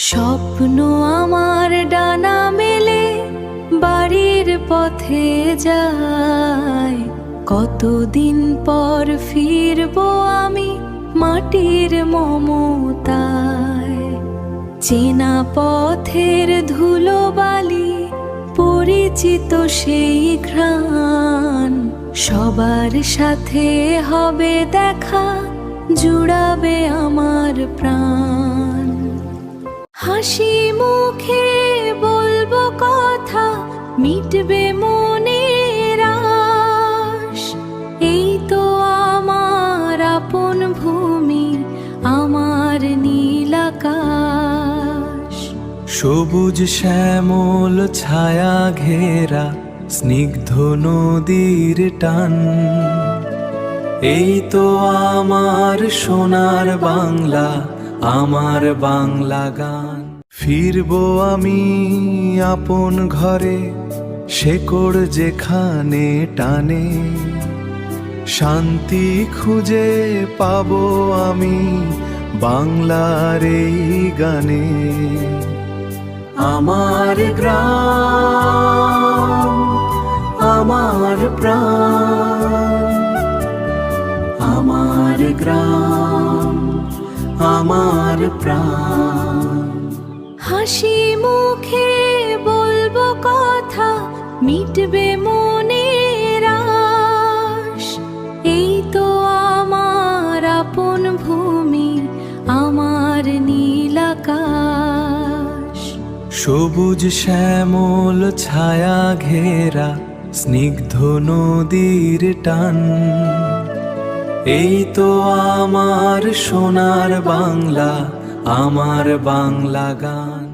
স্বপ্ন আমার ডানা মেলে বাড়ির পথে যায়, কতদিন পর ফিরবো আমি মাটির মমতায়। চেনা পথের ধুলো বালি, পরিচিত সেই ঘ্রাণ, সবার সাথে হবে দেখা, জুড়াবে আমার প্রাণ। হাসি মুখে বলবো কথা, মিটবে মনের আশ। এই তো আমার আপন ভূমি, আমার নীল আকাশ। সবুজ শ্যামল ছায়া ঘেরা স্নিগ্ধ নদীর টান। এই তো আমার সোনার বাংলা, আমার বাংলা গান। ফিরবো আমি আপন ঘরে, শেকড় যেখানে টানে। শান্তি খুঁজে পাবো আমি বাংলার এই গানে। আমার গ্রাম, আমার প্রাণ, আমার গ্রাম, আমার প্রাণ। হাসি মুখে বলবো কথা, মিটবে মনের আশ। এই তো আমার আপন ভূমি, আমার নীল আকাশ। সবুজ শ্যামল ছায়া ঘেরা স্নিগ্ধ নদীর টান। এই তো আমার সোনার বাংলা, আমার বাংলা গান।